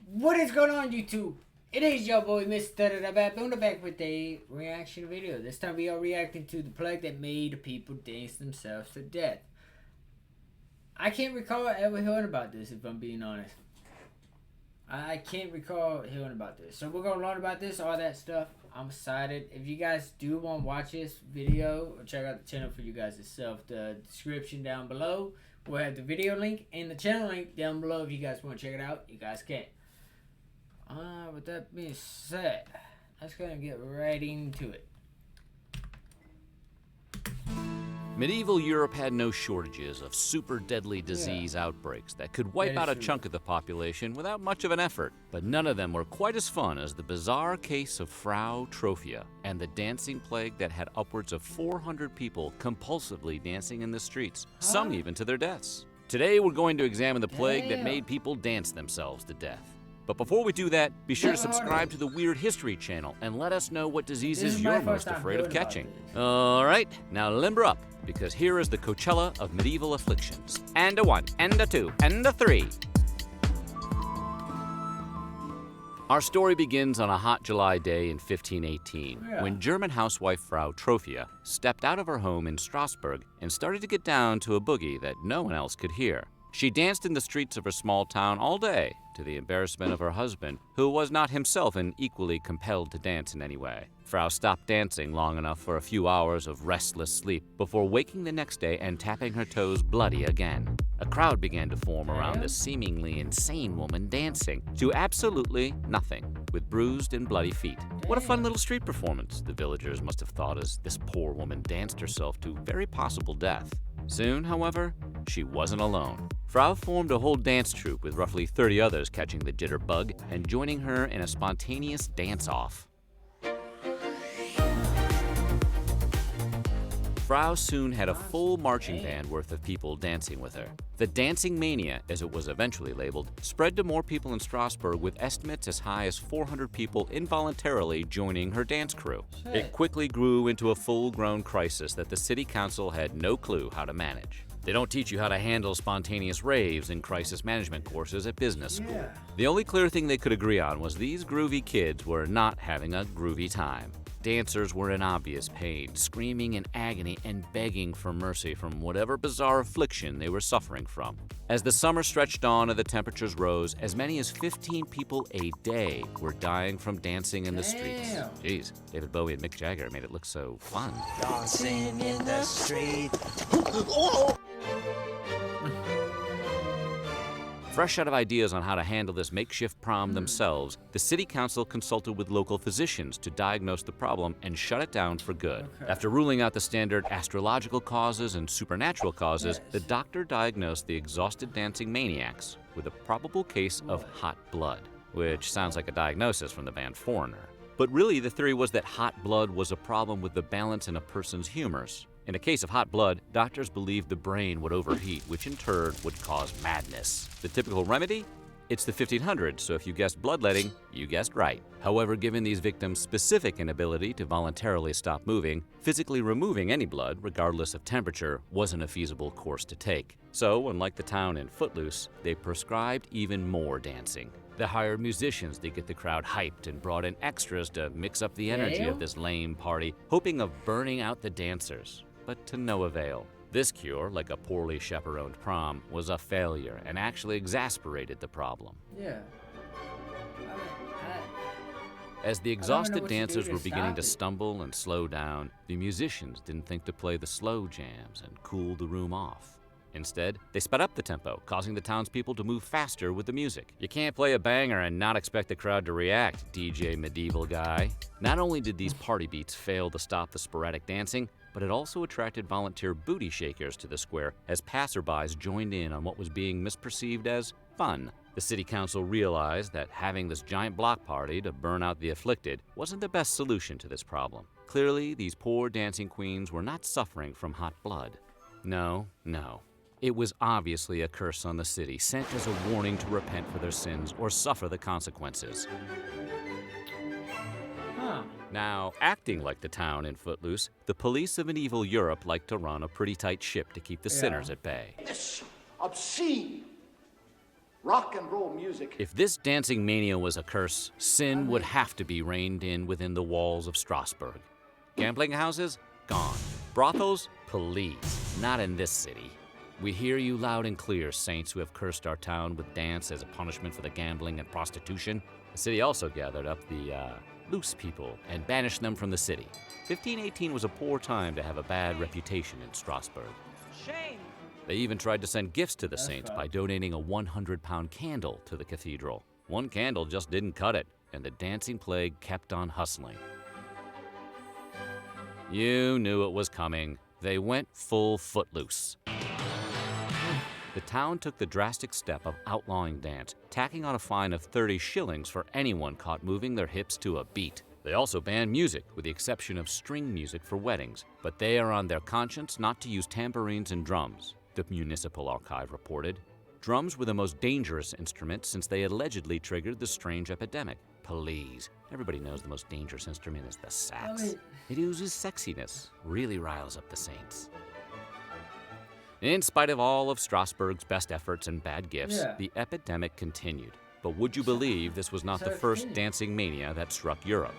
What is going on, YouTube? It is your boy, MrBaboon, back with a reaction video. This time we are reacting to the plague that made people dance themselves to death. I can't recall ever hearing about this, if I'm being honest. I can't recall hearing about this. So we're going to learn about this, all that stuff. I'm excited. If you guys do want to watch this video, or check out the channel for you guys yourself, the description down below. We'll have the video link and the channel link down below. If you guys want to check it out, you guys can. With that being said, let's go and get right into it. Medieval Europe had no shortages of super deadly disease outbreaks that could wipe out a chunk of the population without much of an effort. But none of them were quite as fun as the bizarre case of Frau Trophia and the dancing plague that had upwards of 400 people compulsively dancing in the streets, some even to their deaths. Today we're going to examine the plague that made people dance themselves to death. But before we do that, be sure to subscribe to the Weird History channel and let us know what diseases you're most afraid of catching. Alright, now limber up, because here is the Coachella of medieval afflictions. And a 1, and a 2, and a 3. Our story begins on a hot July day in 1518, when German housewife Frau Trophia stepped out of her home in Strasbourg and started to get down to a boogie that no one else could hear. She danced in the streets of her small town all day, to the embarrassment of her husband, who was not himself equally compelled to dance in any way. Frau stopped dancing long enough for a few hours of restless sleep before waking the next day and tapping her toes bloody again. A crowd began to form around this seemingly insane woman dancing to absolutely nothing, with bruised and bloody feet. What a fun little street performance, the villagers must have thought as this poor woman danced herself to very possible death. Soon, however, she wasn't alone. Frau formed a whole dance troupe with roughly 30 others catching the jitterbug and joining her in a spontaneous dance-off. Frau soon had a full marching band worth of people dancing with her. The dancing mania, as it was eventually labeled, spread to more people in Strasbourg, with estimates as high as 400 people involuntarily joining her dance crew. It quickly grew into a full-grown crisis that the city council had no clue how to manage. They don't teach you how to handle spontaneous raves in crisis management courses at business school. The only clear thing they could agree on was these groovy kids were not having a groovy time. Dancers were in obvious pain, screaming in agony and begging for mercy from whatever bizarre affliction they were suffering from. As the summer stretched on and the temperatures rose, as many as 15 people a day were dying from dancing in the streets. Jeez, David Bowie and Mick Jagger made it look so fun. Dancing in the street. Fresh out of ideas on how to handle this makeshift prom themselves, the city council consulted with local physicians to diagnose the problem and shut it down for good. After ruling out the standard astrological causes and supernatural causes, the doctor diagnosed the exhausted dancing maniacs with a probable case of hot blood, which sounds like a diagnosis from the band Foreigner. But really, the theory was that hot blood was a problem with the balance in a person's humors. In a case of hot blood, doctors believed the brain would overheat, which in turn would cause madness. The typical remedy? It's the 1500s, so if you guessed bloodletting, you guessed right. However, given these victims' specific inability to voluntarily stop moving, physically removing any blood, regardless of temperature, wasn't a feasible course to take. So, unlike the town in Footloose, they prescribed even more dancing. They hired musicians to get the crowd hyped and brought in extras to mix up the energy of this lame party, hoping of burning out the dancers. But to no avail. This cure, like a poorly chaperoned prom, was a failure and actually exacerbated the problem. As the exhausted dancers were beginning to stumble and slow down, the musicians didn't think to play the slow jams and cool the room off. Instead, they sped up the tempo, causing the townspeople to move faster with the music. You can't play a banger and not expect the crowd to react, DJ Medieval Guy. Not only did these party beats fail to stop the sporadic dancing, but it also attracted volunteer booty shakers to the square as passerbys joined in on what was being misperceived as fun. The city council realized that having this giant block party to burn out the afflicted wasn't the best solution to this problem. Clearly, these poor dancing queens were not suffering from hot blood. No. It was obviously a curse on the city, sent as a warning to repent for their sins or suffer the consequences. Now, acting like the town in Footloose, the police of medieval Europe liked to run a pretty tight ship to keep the sinners at bay. This obscene, rock and roll music. If this dancing mania was a curse, sin would have to be reined in within the walls of Strasbourg. Gambling houses? Gone. Brothels? Please, not in this city. We hear you loud and clear, saints who have cursed our town with dance as a punishment for the gambling and prostitution. The city also gathered up the loose people and banished them from the city. 1518 was a poor time to have a bad reputation in Strasbourg. Shame. They even tried to send gifts to the saints by donating a 100-pound candle to the cathedral. One candle just didn't cut it, and the dancing plague kept on hustling. You knew it was coming. They went full footloose. The town took the drastic step of outlawing dance, tacking on a fine of 30 shillings for anyone caught moving their hips to a beat. They also banned music, with the exception of string music for weddings, but they are on their conscience not to use tambourines and drums, the municipal archive reported. Drums were the most dangerous instrument since they allegedly triggered the strange epidemic. Please, everybody knows the most dangerous instrument is the sax. It oozes sexiness, really riles up the saints. In spite of all of Strasbourg's best efforts and bad gifts, the epidemic continued. But would you believe this was not the first dancing mania that struck Europe?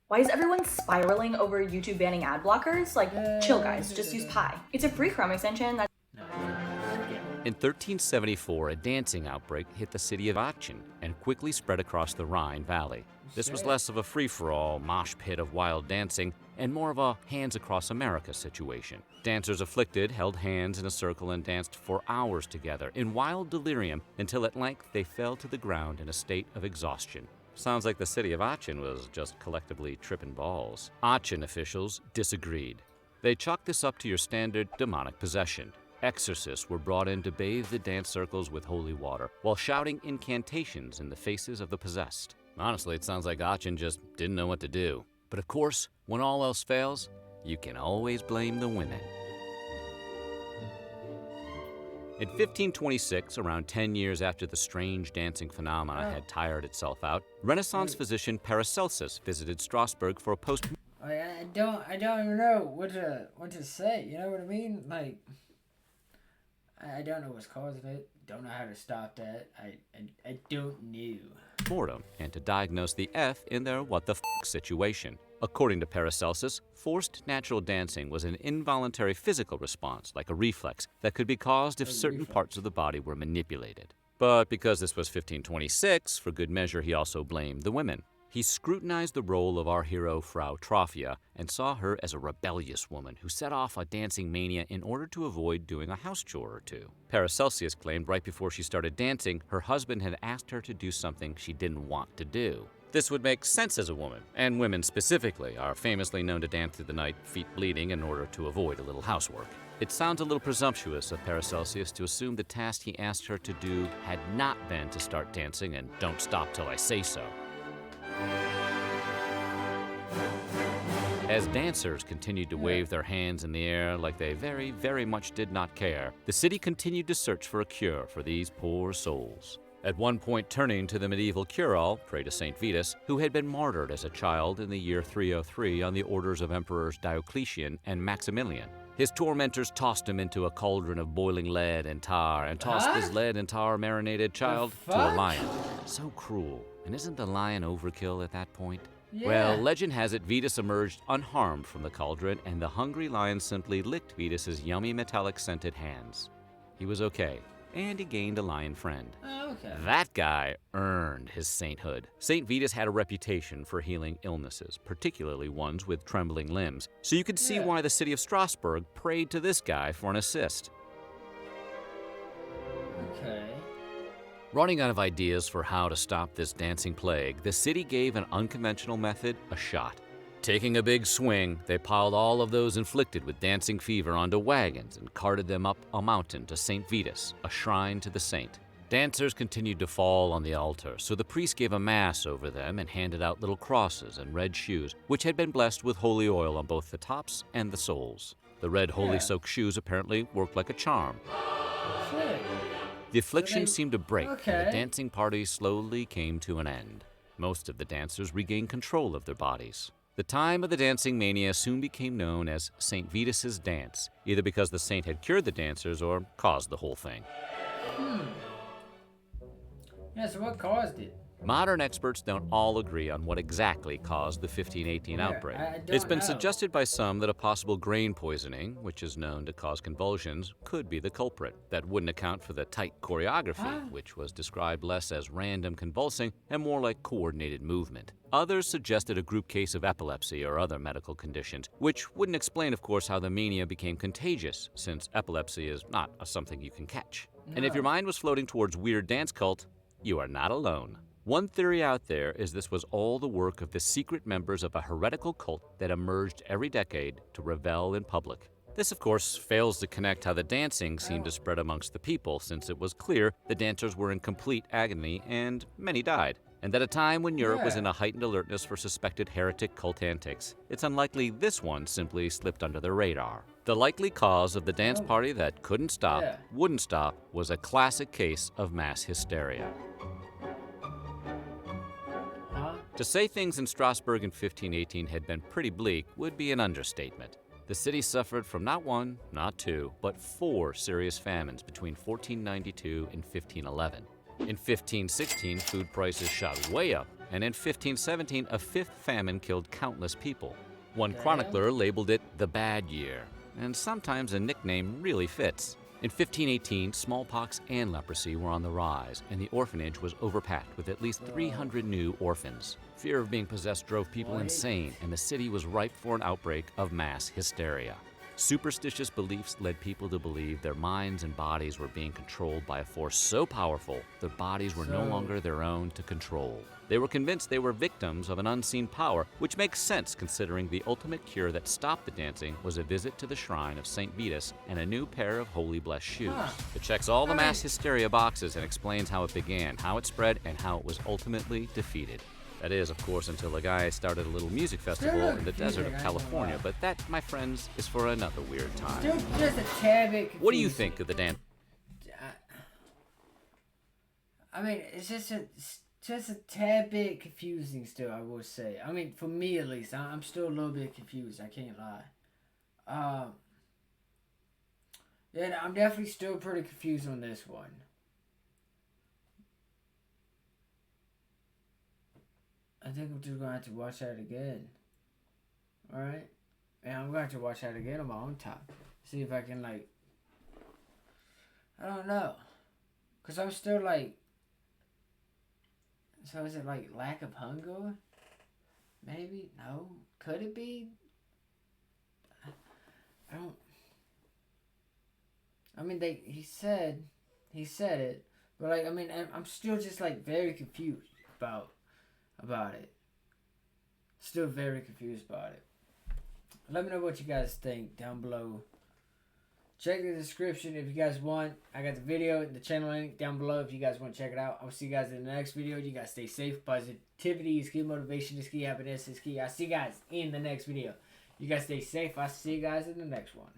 Why is everyone spiraling over YouTube banning ad blockers? Like, chill guys, just use Pi. It's a free Chrome extension that's... In 1374, a dancing outbreak hit the city of Aachen and quickly spread across the Rhine Valley. This was less of a free-for-all mosh pit of wild dancing and more of a hands across America situation. Dancers afflicted held hands in a circle and danced for hours together in wild delirium until at length they fell to the ground in a state of exhaustion. Sounds like the city of Aachen was just collectively tripping balls. Aachen officials disagreed. They chalked this up to your standard demonic possession. Exorcists were brought in to bathe the dance circles with holy water while shouting incantations in the faces of the possessed. Honestly, it sounds like Aachen just didn't know what to do. But of course, when all else fails, you can always blame the women. In 1526, around 10 years after the strange dancing phenomena had tired itself out, Renaissance physician Paracelsus visited Strasbourg for a post... I don't even know what to say, you know what I mean? Like, I don't know what's causing it, don't know how to stop that, I don't know. Mortem, and to diagnose the F in their what the f situation. According to Paracelsus, forced natural dancing was an involuntary physical response, like a reflex, that could be caused if certain parts of the body were manipulated. But because this was 1526, for good measure he also blamed the women. He scrutinized the role of our hero Frau Trophia and saw her as a rebellious woman who set off a dancing mania in order to avoid doing a house chore or two. Paracelsus claimed right before she started dancing, her husband had asked her to do something she didn't want to do. This would make sense as a woman, and women specifically are famously known to dance through the night, feet bleeding, in order to avoid a little housework. It sounds a little presumptuous of Paracelsus to assume the task he asked her to do had not been to start dancing and don't stop till I say so. As dancers continued to wave their hands in the air like they very, very much did not care, the city continued to search for a cure for these poor souls. At one point turning to the medieval cure-all, pray to St. Vitus, who had been martyred as a child in the year 303 on the orders of Emperors Diocletian and Maximilian. His tormentors tossed him into a cauldron of boiling lead and tar and tossed this lead and tar marinated child to a lion. So cruel. And isn't the lion overkill at that point? Yeah. Well, legend has it Vitus emerged unharmed from the cauldron and the hungry lion simply licked Vitus's yummy metallic scented hands. He was okay, and he gained a lion friend. Oh, okay. That guy earned his sainthood. St. Vitus had a reputation for healing illnesses, particularly ones with trembling limbs, so you could see why the city of Strasbourg prayed to this guy for an assist. Okay. Running out of ideas for how to stop this dancing plague, the city gave an unconventional method a shot. Taking a big swing, they piled all of those inflicted with dancing fever onto wagons and carted them up a mountain to St. Vitus, a shrine to the saint. Dancers continued to fall on the altar, so the priest gave a mass over them and handed out little crosses and red shoes, which had been blessed with holy oil on both the tops and the soles. The red holy-soaked shoes apparently worked like a charm. The affliction seemed to break, and the dancing party slowly came to an end. Most of the dancers regained control of their bodies. The time of the dancing mania soon became known as St. Vitus's Dance, either because the saint had cured the dancers or caused the whole thing. Yeah, so what caused it? Modern experts don't all agree on what exactly caused the 1518 outbreak. It's been suggested by some that a possible grain poisoning, which is known to cause convulsions, could be the culprit. That wouldn't account for the tight choreography, which was described less as random convulsing and more like coordinated movement. Others suggested a group case of epilepsy or other medical conditions, which wouldn't explain, of course, how the mania became contagious, since epilepsy is not something you can catch. And if your mind was floating towards weird dance cult, you are not alone. One theory out there is this was all the work of the secret members of a heretical cult that emerged every decade to revel in public. This, of course, fails to connect how the dancing seemed to spread amongst the people, since it was clear the dancers were in complete agony and many died. And at a time when Europe was in a heightened alertness for suspected heretic cult antics, it's unlikely this one simply slipped under the radar. The likely cause of the dance party that couldn't stop, wouldn't stop, was a classic case of mass hysteria. To say things in Strasbourg in 1518 had been pretty bleak would be an understatement. The city suffered from not one, not two, but 4 serious famines between 1492 and 1511. In 1516, food prices shot way up, and in 1517, a 5th famine killed countless people. One chronicler labeled it the Bad Year, and sometimes a nickname really fits. In 1518, smallpox and leprosy were on the rise, and the orphanage was overpacked with at least 300 new orphans. Fear of being possessed drove people insane, and the city was ripe for an outbreak of mass hysteria. Superstitious beliefs led people to believe their minds and bodies were being controlled by a force so powerful their bodies were no longer their own to control. They were convinced they were victims of an unseen power, which makes sense considering the ultimate cure that stopped the dancing was a visit to the shrine of St. Vitus and a new pair of holy blessed shoes. It checks all the mass hysteria boxes and explains how it began, how it spread, and how it was ultimately defeated. That is, of course, until a guy started a little music festival in the desert of California, but that, my friends, is for another weird time. Still just a tad bit confusing. What do you think of the dance? I mean, it's just a tad bit confusing still, I will say. I mean, for me at least, I'm still a little bit confused, I can't lie. Yeah, I'm definitely still pretty confused on this one. I think I'm just going to have to watch that again. Alright? Yeah, I'm going to have to watch that again on my own time. See if I can, like... I don't know. Because I'm still, like... So is it, like, lack of hunger? Maybe? No? Could it be? I don't... I mean, he said it. But, like, I mean, I'm still just, like, very confused about it. Still very confused about it. Let me know what you guys think down below. Check the description if you guys want. I got the video and the channel link down below if you guys want to check it out. I'll see you guys in the next video. You guys stay safe. Positivity is key. Motivation is key. Happiness is key. I'll see you guys in the next video. You guys stay safe. I'll see you guys in the next one.